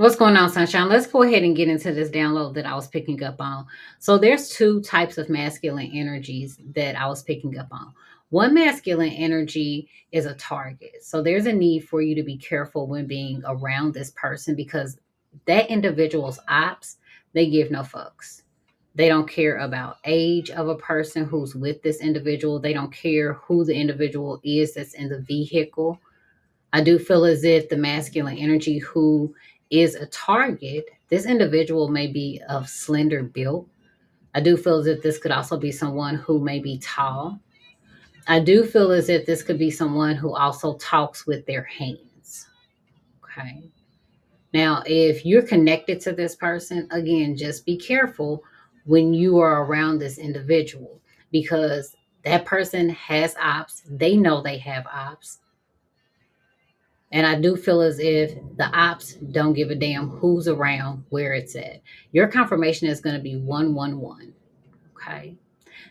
What's going on, Sunshine? Let's go ahead and get into this download that I was picking up on. So, there's two types of masculine energies that I was picking up on. One masculine energy is a target. So, there's a need for you to be careful when being around this person because that individual's ops, they give no fucks. They don't care about age of a person who's with this individual. They don't care who the individual is that's in the vehicle. I do feel as if the masculine energy who is a target, this individual may be of slender build. I do feel as if this could also be someone who may be tall. I do feel as if this could be someone who also talks with their hands. Okay. Now, if you're connected to this person, again, just be careful when you are around this individual because that person has ops. They know they have ops. And I do feel as if the ops don't give a damn who's around, where it's at. Your confirmation is going to be 111. Okay.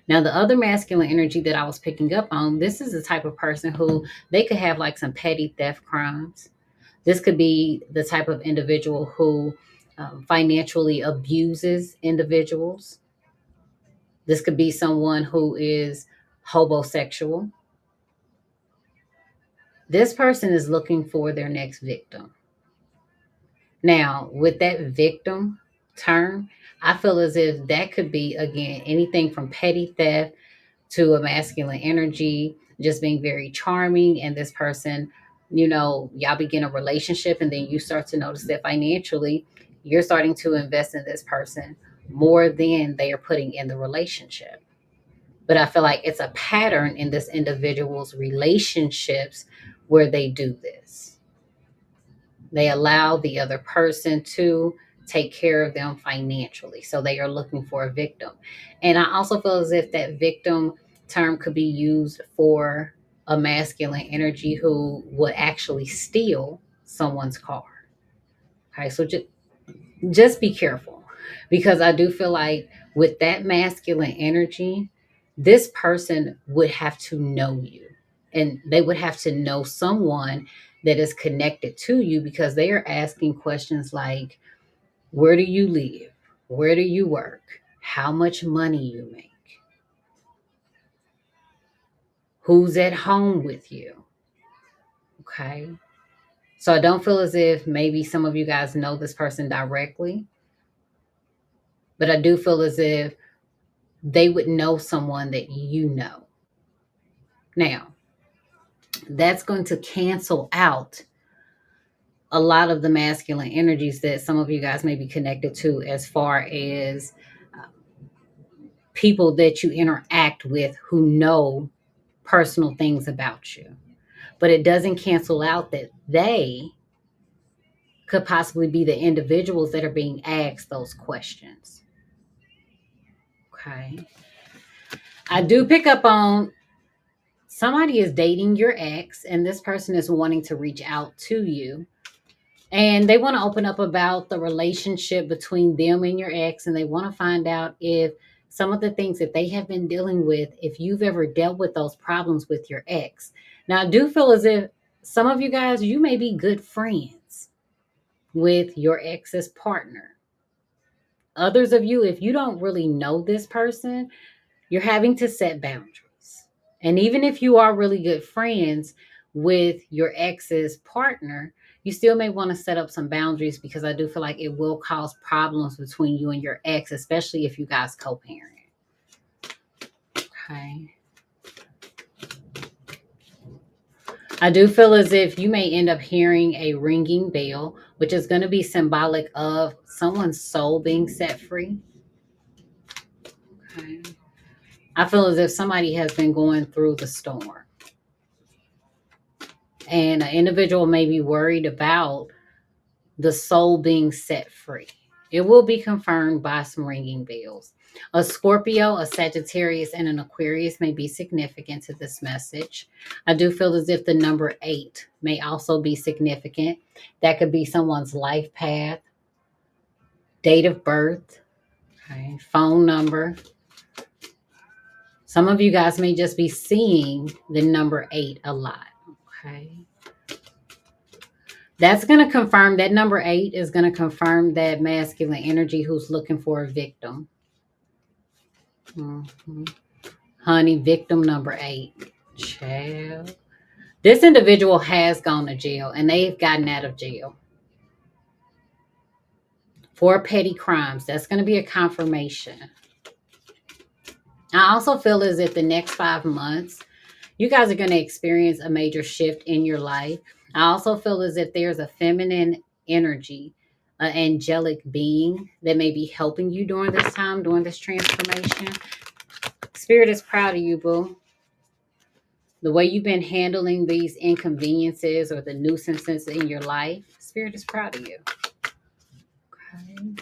Now, the other masculine energy that I was picking up on, this is the type of person who they could have like some petty theft crimes. This could be the type of individual who financially abuses individuals. This could be someone who is homosexual. This person is looking for their next victim. Now, with that victim term, I feel as if that could be, again, anything from petty theft to a masculine energy, just being very charming. And this person, y'all begin a relationship, and then you start to notice that financially, you're starting to invest in this person more than they are putting in the relationship. But I feel like it's a pattern in this individual's relationships where they do this. They allow the other person to take care of them financially. So they are looking for a victim. And I also feel as if that victim term could be used for a masculine energy who would actually steal someone's car. Okay, so just be careful because I do feel like with that masculine energy, this person would have to know you and they would have to know someone that is connected to you because they are asking questions like, where do you live? Where do you work? How much money you make? Who's at home with you? Okay. So I don't feel as if maybe some of you guys know this person directly, but I do feel as if they would know someone that you know. Now, that's going to cancel out a lot of the masculine energies that some of you guys may be connected to, as far as uh, people that you interact with who know personal things about you. But it doesn't cancel out that they could possibly be the individuals that are being asked those questions. Okay. I do pick up on somebody is dating your ex, and this person is wanting to reach out to you. And they want to open up about the relationship between them and your ex, and they want to find out if some of the things that they have been dealing with, if you've ever dealt with those problems with your ex. Now, I do feel as if some of you guys, you may be good friends with your ex's partner. Others of you, if you don't really know this person, you're having to set boundaries. And even if you are really good friends with your ex's partner, you still may want to set up some boundaries because I do feel like it will cause problems between you and your ex, especially if you guys co-parent. Okay. I do feel as if you may end up hearing a ringing bell, which is going to be symbolic of someone's soul being set free. Okay. I feel as if somebody has been going through the storm, and an individual may be worried about the soul being set free. It will be confirmed by some ringing bells. A Scorpio, a Sagittarius, and an Aquarius may be significant to this message. I do feel as if the number 8 may also be significant. That could be someone's life path, date of birth, okay, phone number. Some of you guys may just be seeing the number 8 a lot. Okay. That's going to confirm that number 8 is going to confirm that masculine energy who's looking for a victim. Mhm. Honey, victim number 8. Child. This individual has gone to jail and they've gotten out of jail for petty crimes. That's going to be a confirmation. I also feel as if the next 5 months, you guys are going to experience a major shift in your life. I also feel as if there's a feminine energy, an angelic being that may be helping you during this time, during this transformation. Spirit is proud of you, boo. The way you've been handling these inconveniences or the nuisances in your life, Spirit is proud of you. Okay.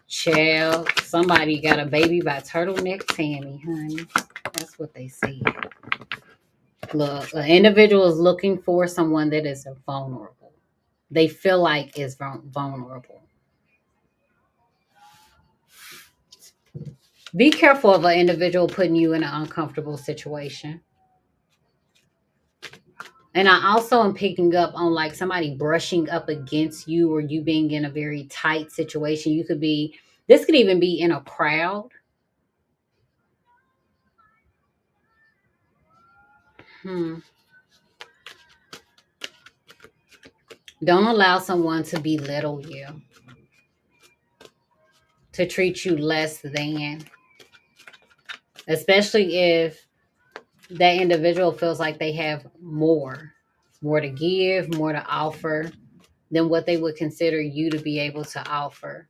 Child, somebody got a baby by turtleneck Tammy, honey. That's what they say. Look, an individual is looking for someone that is vulnerable. They feel like is vulnerable. Be careful of an individual putting you in an uncomfortable situation. And I also am picking up on like somebody brushing up against you or you being in a very tight situation. This could even be in a crowd. Hmm. Don't allow someone to belittle you, to treat you less than, especially if that individual feels like they have more to give, more to offer than what they would consider you to be able to offer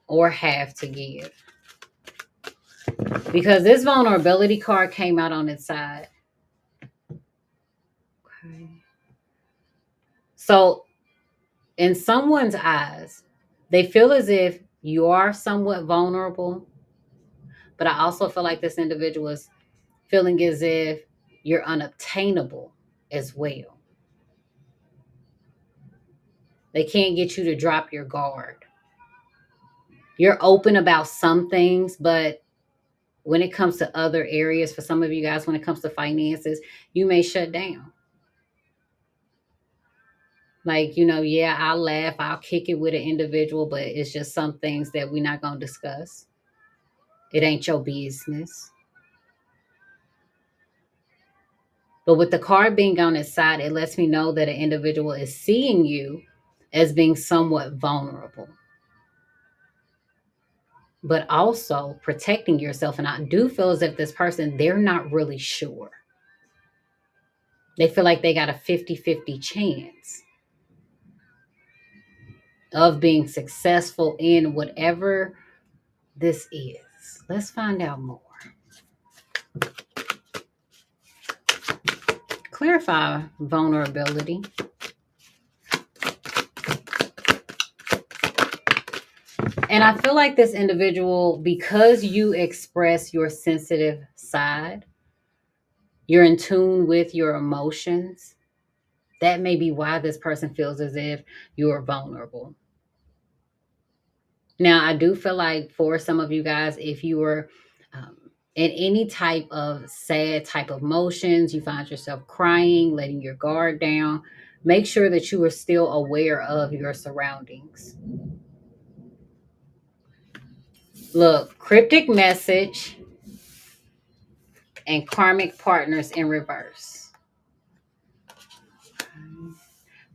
or have to give. Because this vulnerability card came out on its side. Okay. So, in someone's eyes, they feel as if you are somewhat vulnerable, but I also feel like this individual is feeling as if you're unobtainable as well. They can't get you to drop your guard. You're open about some things, but when it comes to other areas, for some of you guys, when it comes to finances, you may shut down. Like, yeah, I'll laugh, I'll kick it with an individual, but it's just some things that we're not going to discuss. It ain't your business. But with the card being on its side, it lets me know that an individual is seeing you as being somewhat vulnerable, but also protecting yourself. And I do feel as if this person, they're not really sure. They feel like they got a 50-50 chance of being successful in whatever this is. Let's find out more. Clarify vulnerability. And I feel like this individual, because you express your sensitive side, you're in tune with your emotions. That may be why this person feels as if you're vulnerable. Now, I do feel like for some of you guys, if you were in any type of sad type of emotions, you find yourself crying, letting your guard down, make sure that you are still aware of your surroundings. Look, cryptic message and karmic partners in reverse.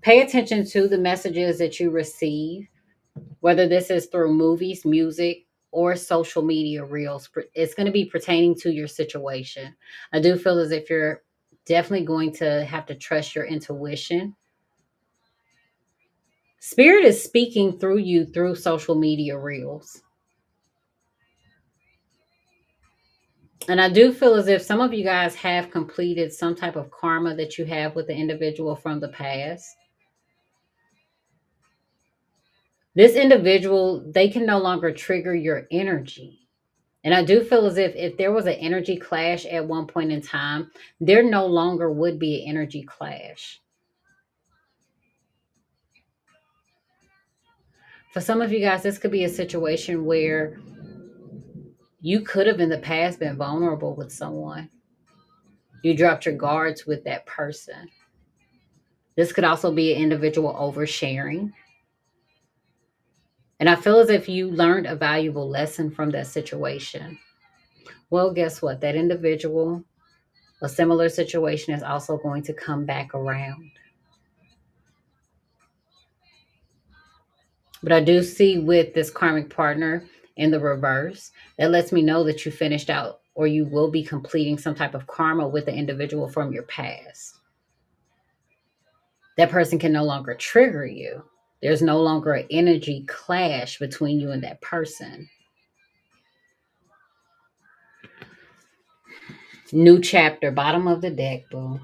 Pay attention to the messages that you receive, whether this is through movies, music, or social media reels. It's going to be pertaining to your situation. I do feel as if you're definitely going to have to trust your intuition. Spirit is speaking through you through social media reels. And I do feel as if some of you guys have completed some type of karma that you have with the individual from the past. This individual, they can no longer trigger your energy. And I do feel as if there was an energy clash at one point in time, there no longer would be an energy clash. For some of you guys, this could be a situation where you could have in the past been vulnerable with someone. You dropped your guards with that person. This could also be an individual oversharing. And I feel as if you learned a valuable lesson from that situation. Well, guess what? That individual, a similar situation is also going to come back around. But I do see with this karmic partner in the reverse, that lets me know that you finished out or you will be completing some type of karma with the individual from your past. That person can no longer trigger you. There's no longer an energy clash between you and that person. New chapter, bottom of the deck, boo.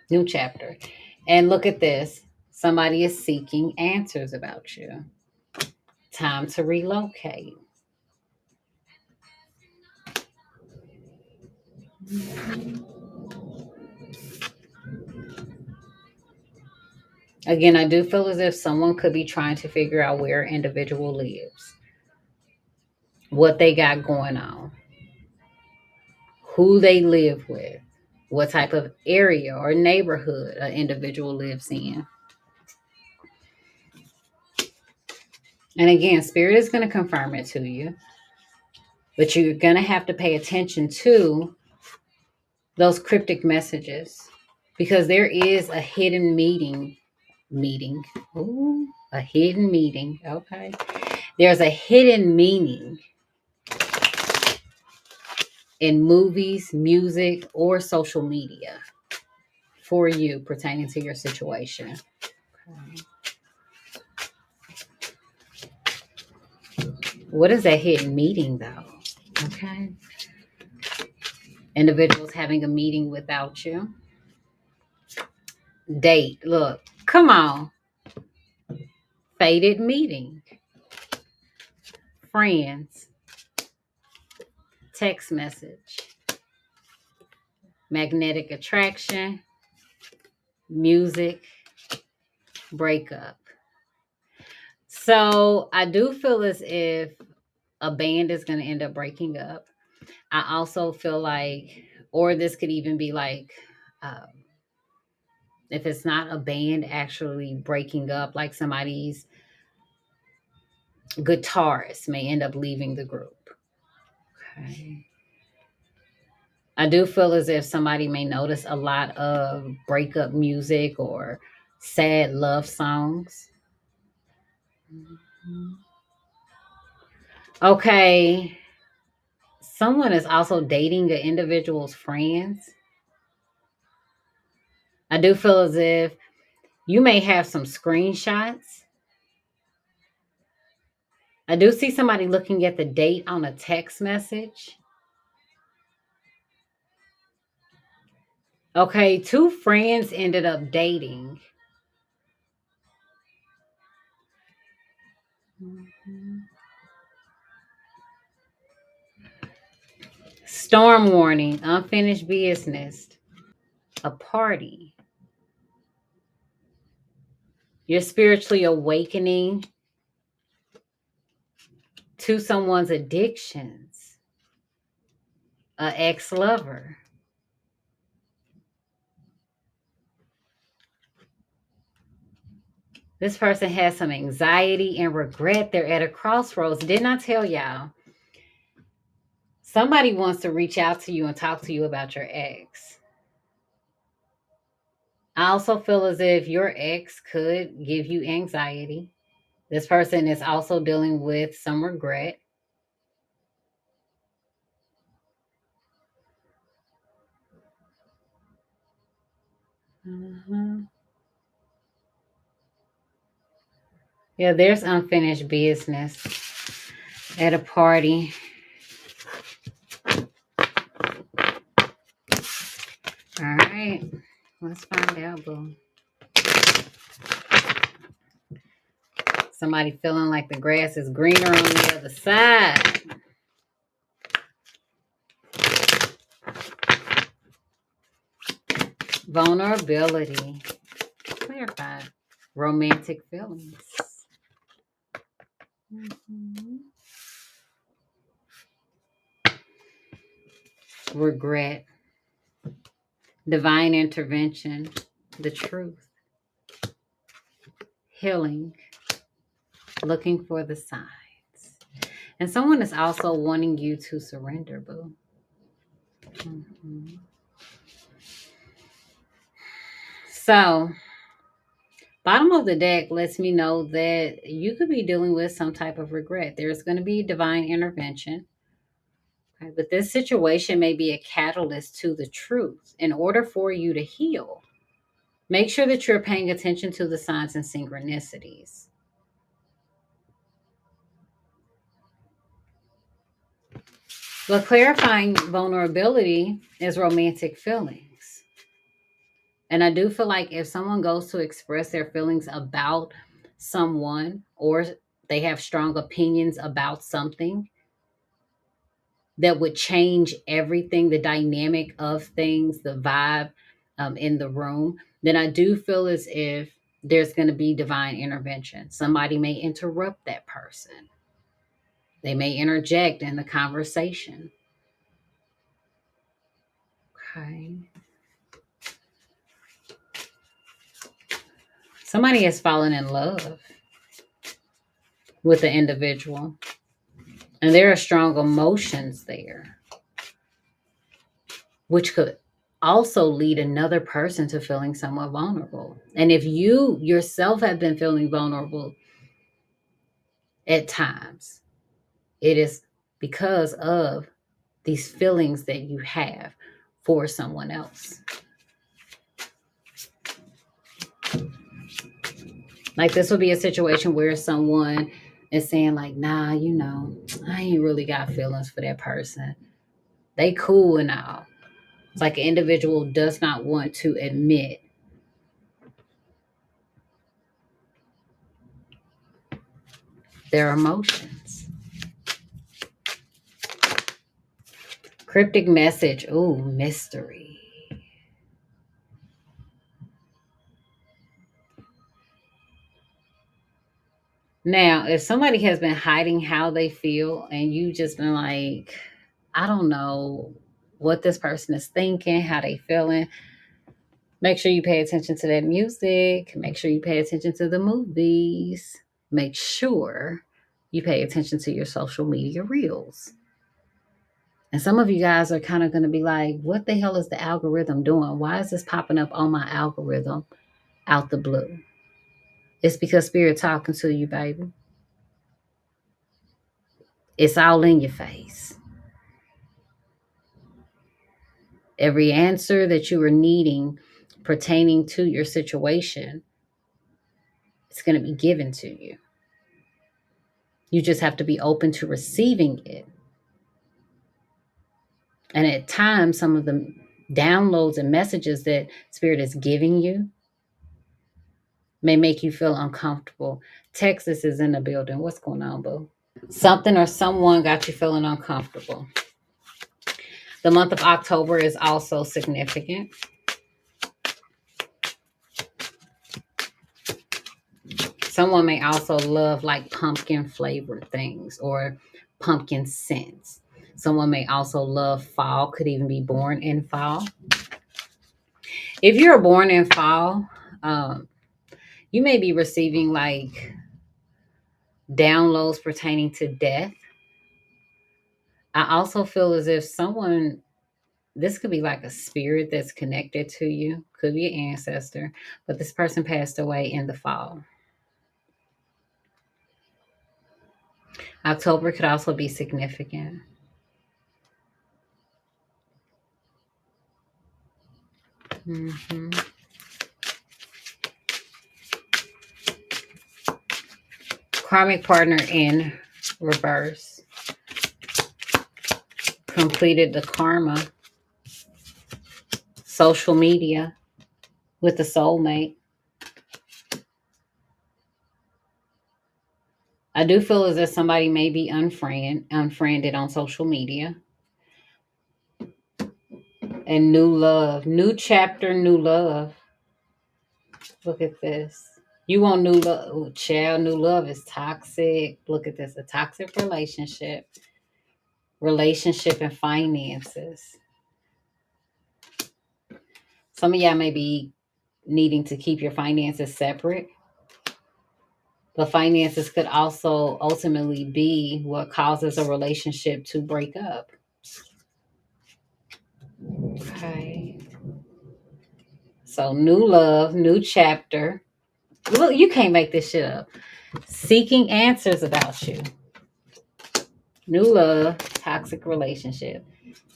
New chapter. And look at this. Somebody is seeking answers about you. Time to relocate. Again, I do feel as if someone could be trying to figure out where an individual lives, what they got going on, who they live with, what type of area or neighborhood an individual lives in. And again, Spirit is going to confirm it to you, but you're going to have to pay attention to those cryptic messages because there is a hidden meeting. Ooh, a hidden meeting. Okay. There's a hidden meaning in movies, music, or social media for you pertaining to your situation. Okay. What is that hidden meeting though? Okay. Individuals having a meeting without you. Date. Look, come on. Fated meeting. Friends. Text message. Magnetic attraction. Music. Breakup. So I do feel as if a band is going to end up breaking up. I also feel like, or this could even be like, um, if it's not a band actually breaking up, like somebody's guitarist may end up leaving the group. Okay. I do feel as if somebody may notice a lot of breakup music or sad love songs. Okay. Someone is also dating an individual's friends. I do feel as if you may have some screenshots. I do see somebody looking at the date on a text message. Okay, two friends ended up dating. Storm warning, unfinished business, a party. You're spiritually awakening to someone's addictions, an ex lover. This person has some anxiety and regret. They're at a crossroads. Didn't I tell y'all? Somebody wants to reach out to you and talk to you about your ex. I also feel as if your ex could give you anxiety. This person is also dealing with some regret. Mhm. Yeah, there's unfinished business at a party. All right, let's find out, boo. Somebody feeling like the grass is greener on the other side. Vulnerability. Clarify. Romantic feelings. Mhm. regret, divine intervention, the truth, healing, looking for the signs. And someone is also wanting you to surrender, boo. Mhm. So, bottom of the deck lets me know that you could be dealing with some type of regret. There's going to be divine intervention. Okay? But this situation may be a catalyst to the truth in order for you to heal. Make sure that you're paying attention to the signs and synchronicities. But clarifying vulnerability is romantic feelings. And I do feel like if someone goes to express their feelings about someone or they have strong opinions about something that would change everything, the dynamic of things, the vibe in the room, then I do feel as if there's going to be divine intervention. Somebody may interrupt that person, they may interject in the conversation. Okay. Somebody has fallen in love with the individual, and there are strong emotions there, which could also lead another person to feeling somewhat vulnerable. And if you yourself have been feeling vulnerable at times, it is because of these feelings that you have for someone else. Like this would be a situation where someone is saying like, nah, I ain't really got feelings for that person. They cool and all. It's like an individual does not want to admit their emotions. Cryptic message. Ooh, mystery. Now, if somebody has been hiding how they feel and you just been like, I don't know what this person is thinking, how they feeling, make sure you pay attention to that music. Make sure you pay attention to the movies. Make sure you pay attention to your social media reels. And some of you guys are kind of going to be like, what the hell is the algorithm doing? Why is this popping up on my algorithm out the blue? It's because Spirit talking to you, baby. It's all in your face. Every answer that you are needing pertaining to your situation, it's going to be given to you. You just have to be open to receiving it. And at times, some of the downloads and messages that Spirit is giving you may make you feel uncomfortable. Texas is in the building. What's going on, boo? Something or someone got you feeling uncomfortable. The month of October is also significant. Someone may also love like pumpkin flavored things or pumpkin scents. Someone may also love fall, could even be born in fall. If you're born in fall, you may be receiving like downloads pertaining to death. I also feel as if this could be like a spirit that's connected to you, could be an ancestor, but this person passed away in the fall. October could also be significant. Mm-hmm. Karmic partner in reverse. Completed the karma. Social media with the soulmate. I do feel as if somebody may be unfriended on social media. And new love. New chapter, new love. Look at this. You want new love. Ooh, child, new love is toxic. Look at this. A toxic relationship. Relationship and finances. Some of y'all may be needing to keep your finances separate. But finances could also ultimately be what causes a relationship to break up. Okay. So, new love, new chapter. Look, you can't make this shit up. Seeking answers about you. New love, toxic relationship.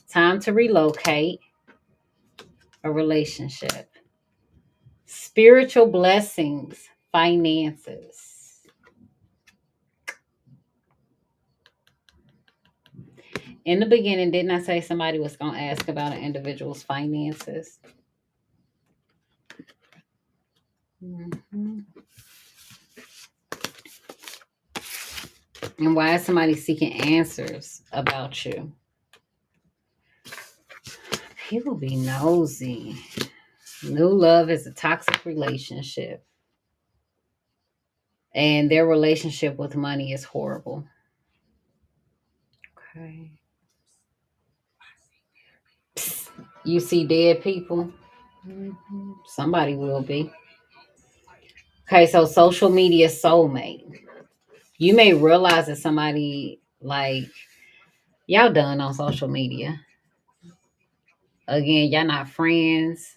Time to relocate a relationship. Spiritual blessings, finances. In the beginning, didn't I say somebody was going to ask about an individual's finances? Mhm. And why is somebody seeking answers about you? People be nosy. New love is a toxic relationship, and their relationship with money is horrible. Okay. Psst, you see dead people? Somebody will be. Okay, so social media soulmate. You may realize that somebody like y'all done on social media. Again, y'all not friends.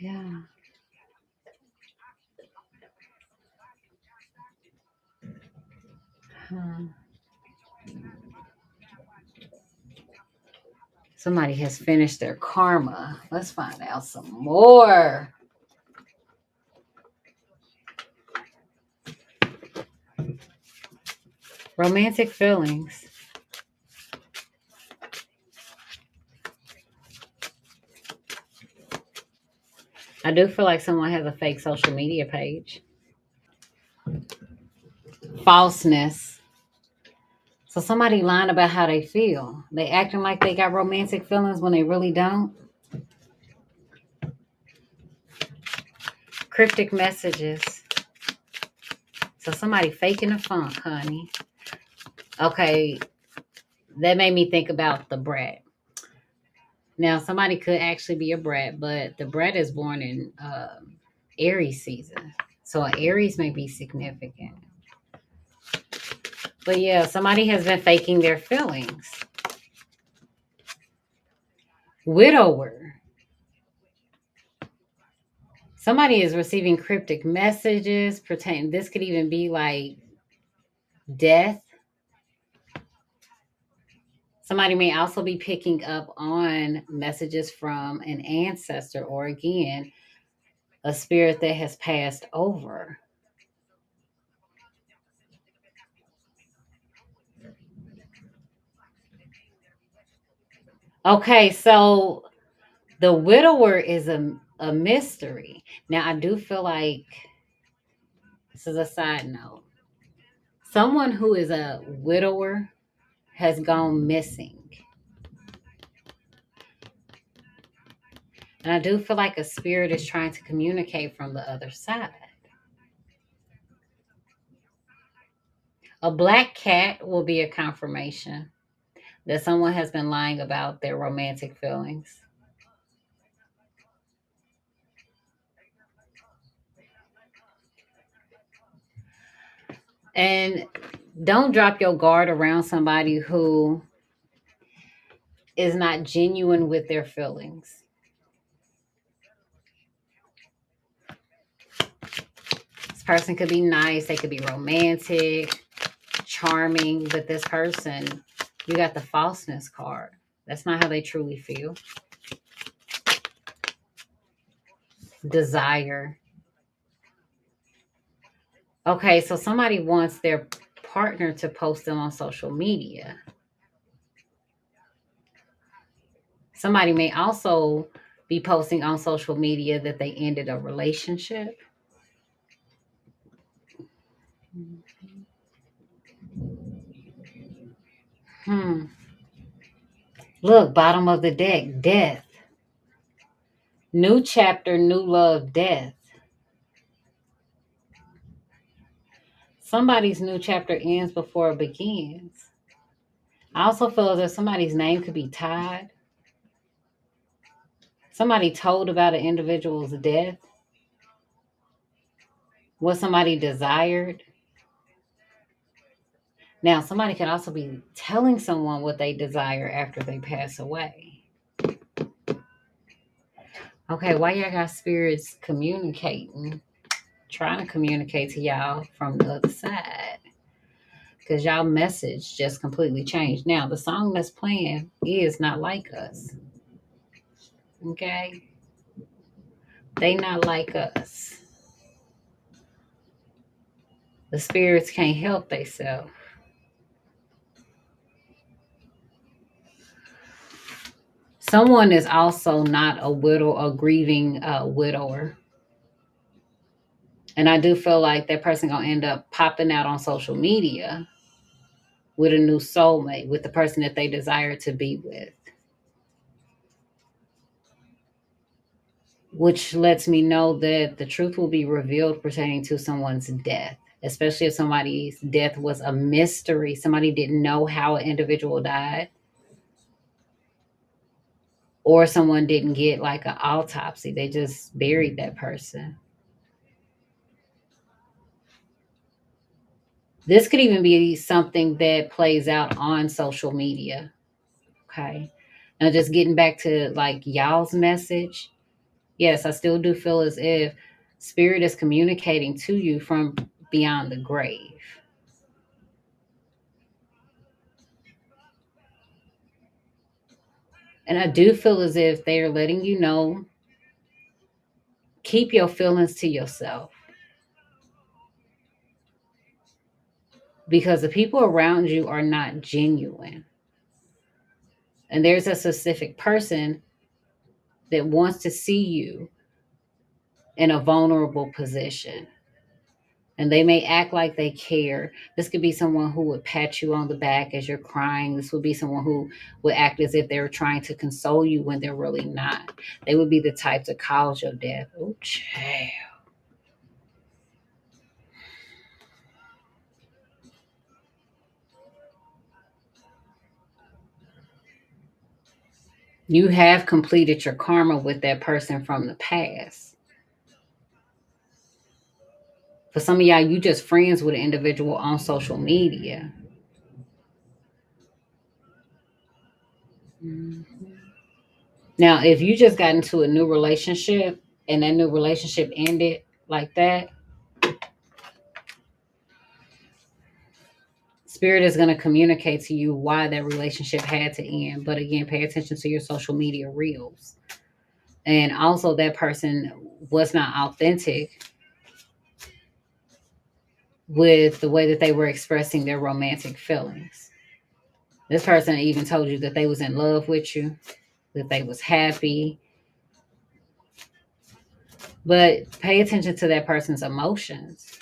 Yeah. Huh. Somebody has finished their karma. Let's find out some more. Romantic feelings. I do feel like someone has a fake social media page. Falseness. So somebody lying about how they feel. They acting like they got romantic feelings when they really don't. Cryptic messages. So somebody faking the funk, honey. Okay, that made me think about the brat. Now somebody could actually be a brat, but the brat is born in Aries season. So an Aries may be significant. But yeah, somebody has been faking their feelings. Widower. Somebody is receiving cryptic messages pertaining. This could even be like death. Somebody may also be picking up on messages from an ancestor or again, a spirit that has passed over. Okay, so the widower is a mystery. Now, I do feel like this is a side note. Someone who is a widower has gone missing. And I do feel like a spirit is trying to communicate from the other side. A black cat will be a confirmation that someone has been lying about their romantic feelings. And don't drop your guard around somebody who is not genuine with their feelings. This person could be nice, they could be romantic, charming, but this person, you got the falseness card. That's not how they truly feel. Desire. Okay, so somebody wants their partner to post them on social media. Somebody may also be posting on social media that they ended a relationship. Hmm. Look, bottom of the deck, death. New chapter, new love, death. Somebody's new chapter ends before it begins. I also feel as if somebody's name could be tied. Somebody told about an individual's death, what somebody desired. Now, somebody could also be telling someone what they desire after they pass away. Okay, why y'all got spirits communicating, trying to communicate to y'all from the other side? Because y'all message just completely changed. Now, the song that's playing is not like us. Okay? They not like us. The spirits can't help themselves. Someone is also not a widow, a grieving widower. And I do feel like that person gonna end up popping out on social media with a new soulmate, with the person that they desire to be with. Which lets me know that the truth will be revealed pertaining to someone's death, especially if somebody's death was a mystery. Somebody didn't know how an individual died, or someone didn't get like an autopsy. They just buried that person. This could even be something that plays out on social media. Okay. Now, just getting back to like y'all's message, yes, I still do feel as if spirit is communicating to you from beyond the grave. And I do feel as if they are letting you know, keep your feelings to yourself. Because the people around you are not genuine. And there's a specific person that wants to see you in a vulnerable position. And they may act like they care. This could be someone who would pat you on the back as you're crying. This would be someone who would act as if they're trying to console you when they're really not. They would be the type to cause your death. Oh, child. You have completed your karma with that person from the past. For some of y'all, you just friends with an individual on social media. Now, if you just got into a new relationship and that new relationship ended like that, spirit is going to communicate to you why that relationship had to end. But again, pay attention to your social media reels. And also, that person was not authentic with the way that they were expressing their romantic feelings. This person even told you that they was in love with you, that they was happy. But pay attention to that person's emotions.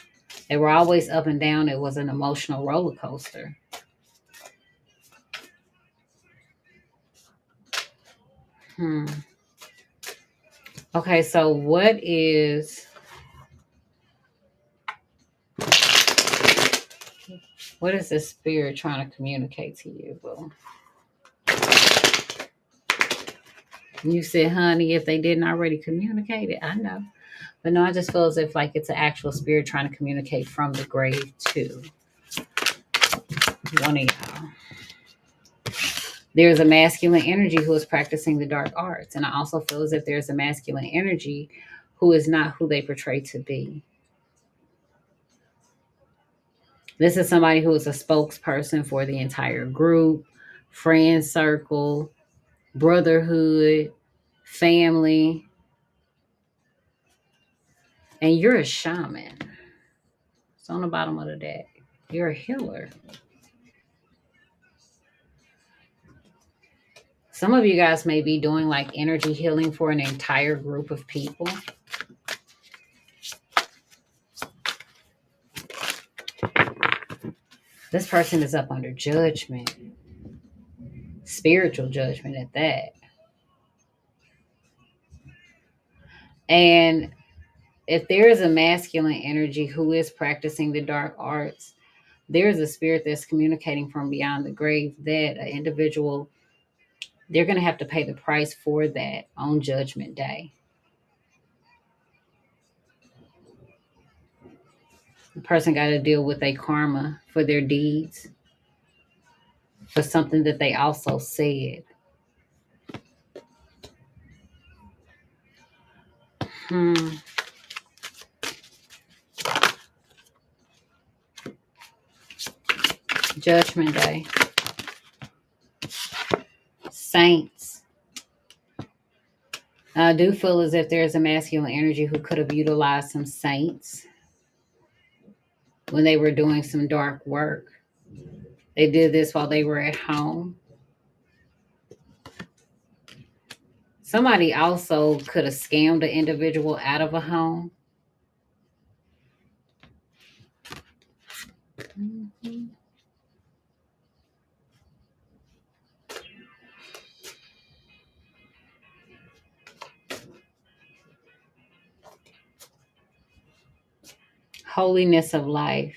They were always up and down. It was an emotional roller coaster. Hmm. Okay, so what is this spirit trying to communicate to you, boo? You said, honey, if they didn't already communicate it, I know. But no, I just feel as if like it's an actual spirit trying to communicate from the grave to one of y'all. There's a masculine energy who is practicing the dark arts. And I also feel as if there's a masculine energy who is not who they portray to be. This is somebody who is a spokesperson for the entire group, friend circle, brotherhood, family. And you're a shaman. It's on the bottom of the deck. You're a healer. Some of you guys may be doing like energy healing for an entire group of people. This person is up under judgment, spiritual judgment at that. And if there is a masculine energy who is practicing the dark arts, there is a spirit that's communicating from beyond the grave that an individual they're going to have to pay the price for that on Judgment Day. The person got to deal with a karma for their deeds, for something that they also said. Hmm. Judgment Day. Saints. I do feel as if there's a masculine energy who could have utilized some saints when they were doing some dark work. They did this while they were at home. Somebody also could have scammed an individual out of a home. Mm-hmm. Holiness of life.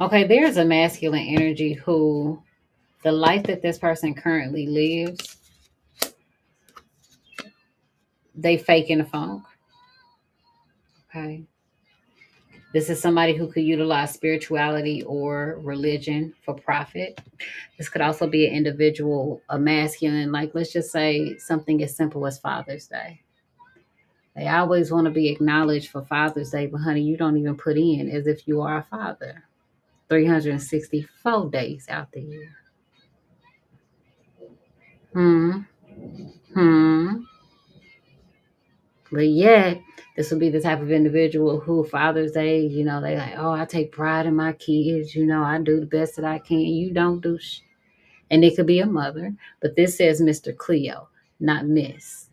Okay, there's a masculine energy who the life that this person currently lives, they fake in the funk. Okay. This is somebody who could utilize spirituality or religion for profit. This could also be an individual, a masculine, like let's just say something as simple as Father's Day. They always want to be acknowledged for Father's Day, but honey, you don't even put in as if you are a father. 364 days out the year. Hmm. Hmm. But yet, this would be the type of individual who Father's Day, they like, oh, I take pride in my kids. I do the best that I can. You don't do And it could be a mother, but this says Mr. Cleo, not Miss.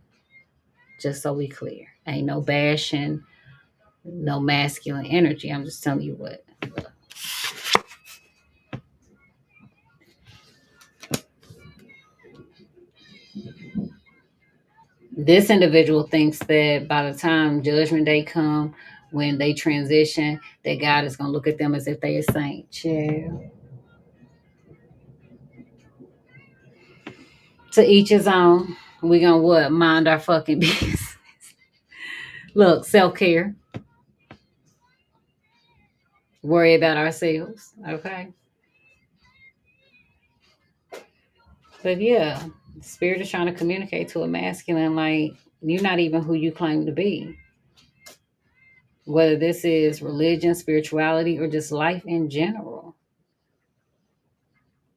Just so we clear. Ain't no bashing, no masculine energy. I'm just telling you what. This individual thinks that by the time Judgment Day come, when they transition, that God is going to look at them as if they a saint. Chill. To each his own. We gonna what? Mind our fucking business. Look, self-care. Worry about ourselves. Okay. But yeah, spirit is trying to communicate to a masculine like you're not even who you claim to be. Whether this is religion, spirituality, or just life in general.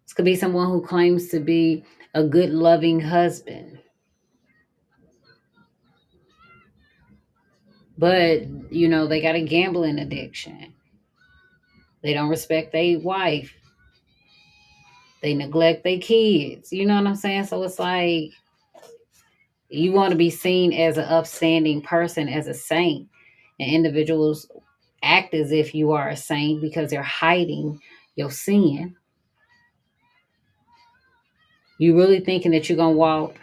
This could be someone who claims to be a good, loving husband. But, they got a gambling addiction. They don't respect their wife. They neglect their kids. You know what I'm saying? So it's like you want to be seen as an upstanding person, as a saint. And individuals act as if you are a saint because they're hiding your sin. You really thinking that you're going to walk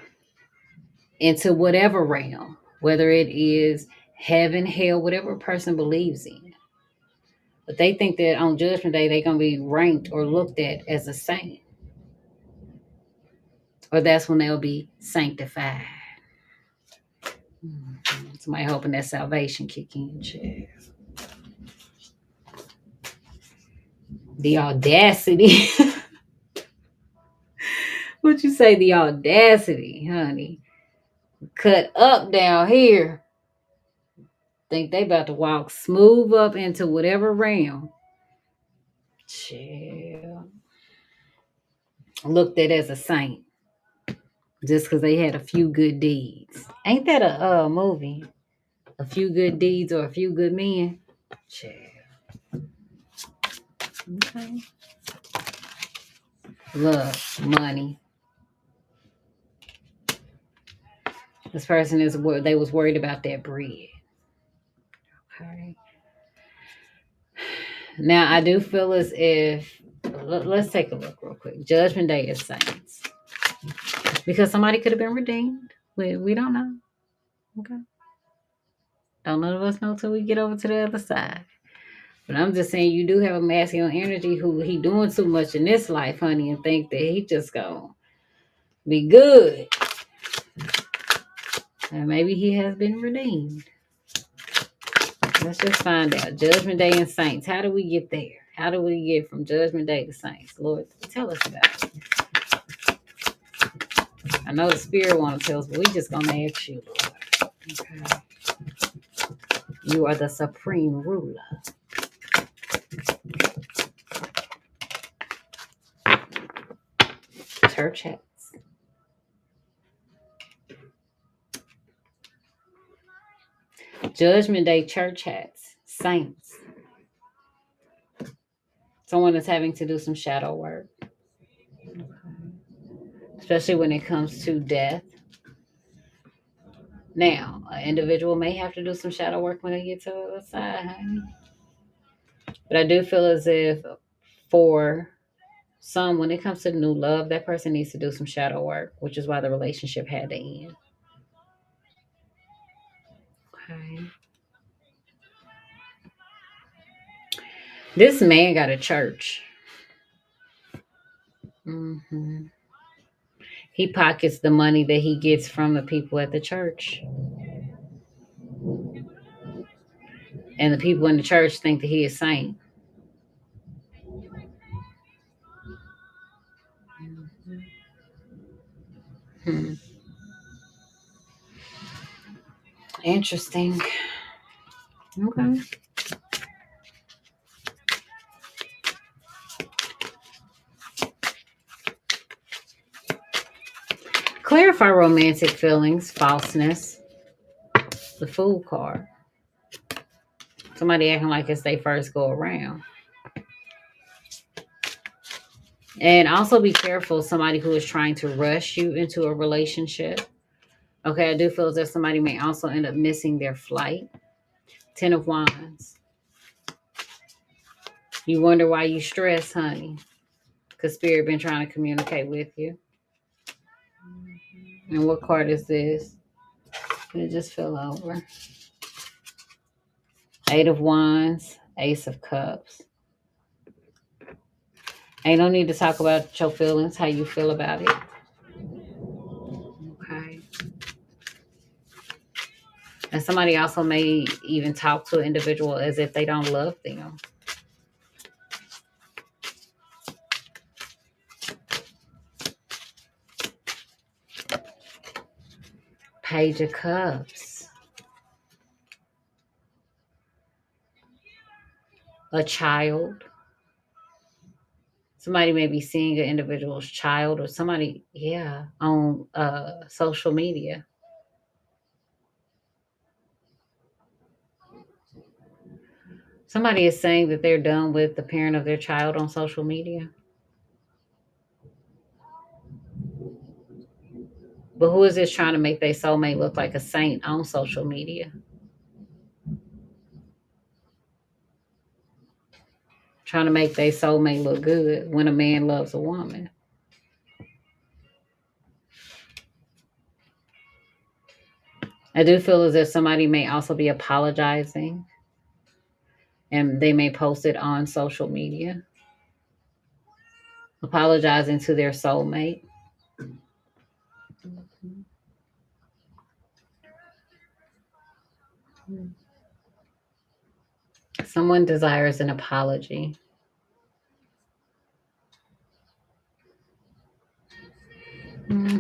into whatever realm, whether it is heaven, hell, whatever a person believes in. But they think that on Judgment Day, they're going to be ranked or looked at as a saint. Or that's when they'll be sanctified. Somebody hoping that salvation kick in. Shit. The audacity. What you say? The audacity, honey. Cut up down here. Think they about to walk smooth up into whatever realm. Chill. Looked at as a saint just because they had a few good deeds. Ain't that a movie? A few good deeds or a few good men? Chill. Okay. Love, money. This person is where they was worried about that bread. Okay. Now I do feel as if let's take a look real quick. Judgment Day is saints because somebody could have been redeemed. We don't know. Okay. Don't none of us know till we get over to the other side. But I'm just saying you do have a masculine energy who he doing too much in this life, honey, and think that he just go Be good. And maybe he has been redeemed. Let's just find out. Judgment Day and Saints. How do we get there? How do we get from Judgment Day to Saints? Lord, tell us about it. I know the Spirit wants to tell us, but we just gonna ask you, Lord. Okay. You are the supreme ruler. Church hats. Judgment Day church hats. Saints. Someone is having to do some shadow work, especially when it comes to death. Now, an individual may have to do some shadow work when they get to the other side, honey. But I do feel as if for some, when it comes to new love, that person needs to do some shadow work, which is why the relationship had to end. Okay. This man got a church. Hmm. He pockets the money that he gets from the people at the church. And the people in the church think that he is saint. Hmm. Interesting. Okay. Clarify romantic feelings, falseness, the Fool card. Somebody acting like it's their first go around. And also be careful, somebody who is trying to rush you into a relationship. Okay, I do feel as if somebody may also end up missing their flight. 10 of Wands. You wonder why you stress, honey. Because Spirit been trying to communicate with you. And what card is this? It just fell over. 8 of Wands, Ace of Cups. Ain't no need to talk about your feelings, how you feel about it. Okay. And somebody also may even talk to an individual as if they don't love them. Page of Cups. A child. Somebody may be seeing an individual's child or somebody, on social media. Somebody is saying that they're done with the parent of their child on social media. But who is this trying to make their soulmate look like a saint on social media? Trying to make their soulmate look good when a man loves a woman. I do feel as if somebody may also be apologizing and they may post it on social media, apologizing to their soulmate. Someone desires an apology. Hmm.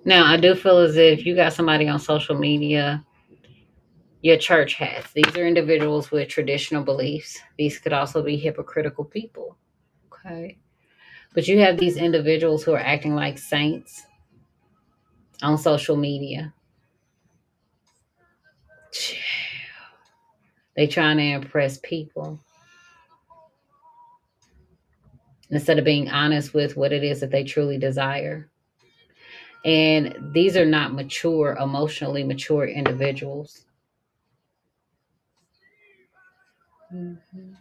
Now, I do feel as if you got somebody on social media, your church hats. These are individuals with traditional beliefs. These could also be hypocritical people. Okay. But you have these individuals who are acting like saints on social media. They trying to impress people instead of being honest with what it is that they truly desire. And these are not mature, emotionally mature individuals. Mhm.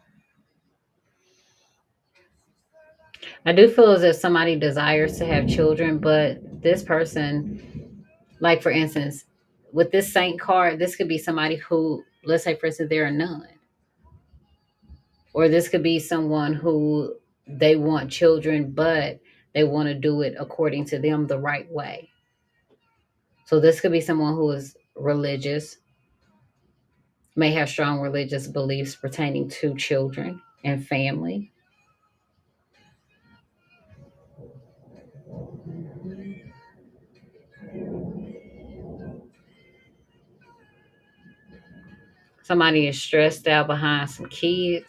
I do feel as if somebody desires to have children, but this person, like for instance, with this saint card, this could be somebody who, let's say for instance, they're a nun. Or this could be someone who they want children, but they want to do it according to them the right way. So this could be someone who is religious, may have strong religious beliefs pertaining to children and family. Somebody is stressed out behind some kids.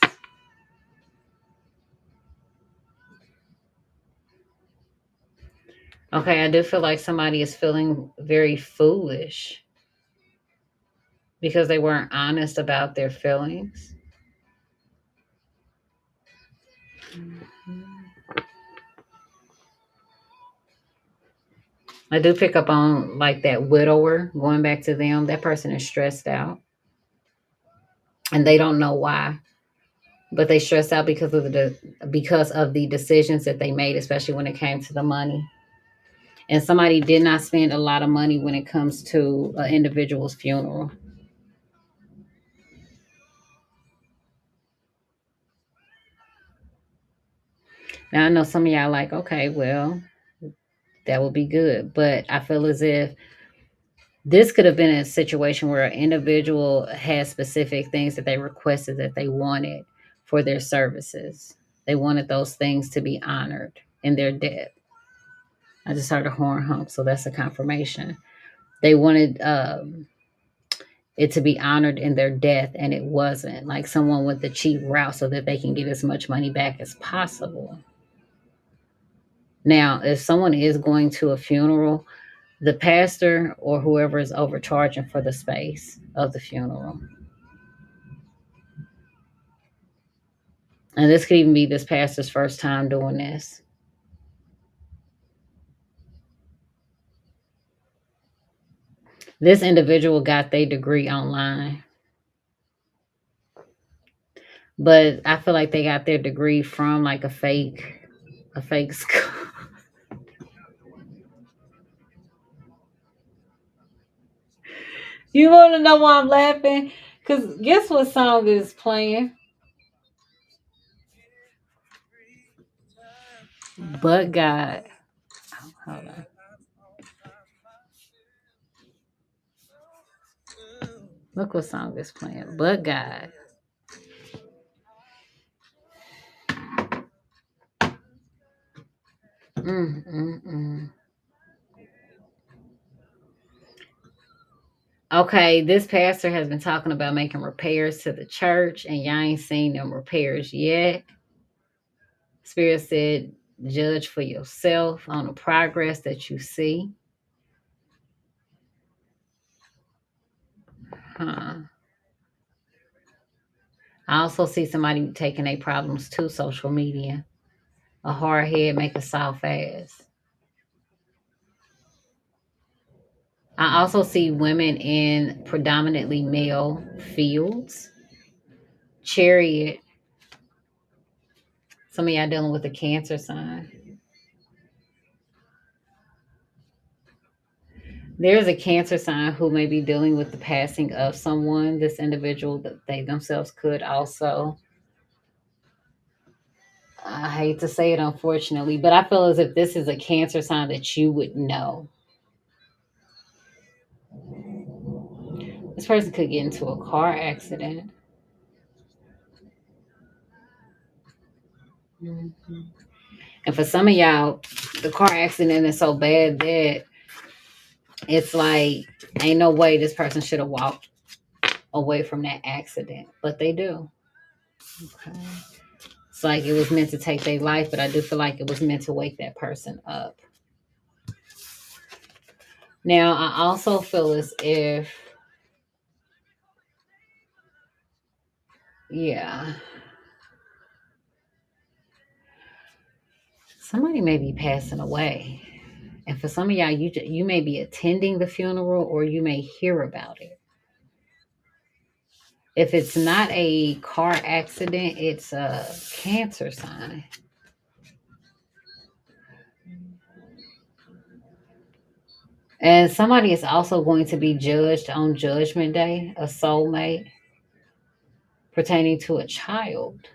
Okay, I do feel like somebody is feeling very foolish because they weren't honest about their feelings. I do pick up on like that widower, going back to them. That person is stressed out and they don't know why, but they stressed out because of the decisions that they made, especially when it came to the money. And somebody did not spend a lot of money when it comes to an individual's funeral. Now I know some of y'all like, okay, well, that would be good, but I feel as if this could have been a situation where an individual had specific things that they requested that they wanted for their services. They wanted those things to be honored in their death. I just heard a horn hump, so that's a confirmation. They wanted it to be honored in their death, and it wasn't. Like someone went the cheap route so that they can get as much money back as possible. Now, if someone is going to a funeral, the pastor or whoever is overcharging for the space of the funeral. And this could even be this pastor's first time doing this. This individual got their degree online, but I feel like they got their degree from like a fake school. You want to know why I'm laughing? Because guess what song is playing? But God. Hold on. Look what song is playing. But God. Mm, mm, mm. Okay, this pastor has been talking about making repairs to the church, and y'all ain't seen them repairs yet. Spirit said, judge for yourself on the progress that you see. Huh. I also see somebody taking their problems to social media. A hard head make a soft ass. I also see women in predominantly male fields. Chariot. Some of y'all dealing with a cancer sign. There's a cancer sign who may be dealing with the passing of someone. This individual that they themselves could also. I hate to say it, unfortunately, but I feel as if this is a cancer sign that you would know. This person could get into a car accident. Mhm. And for some of y'all, the car accident is so bad that it's like, ain't no way this person should have walked away from that accident, but they do. Okay. It's like it was meant to take their life, but I do feel like it was meant to wake that person up. Now, I also feel as if, yeah, somebody may be passing away. And for some of y'all, you may be attending the funeral or you may hear about it. If it's not a car accident, it's a cancer sign. And somebody is also going to be judged on Judgment Day, a soulmate pertaining to a child.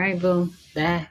right, boo. Bye.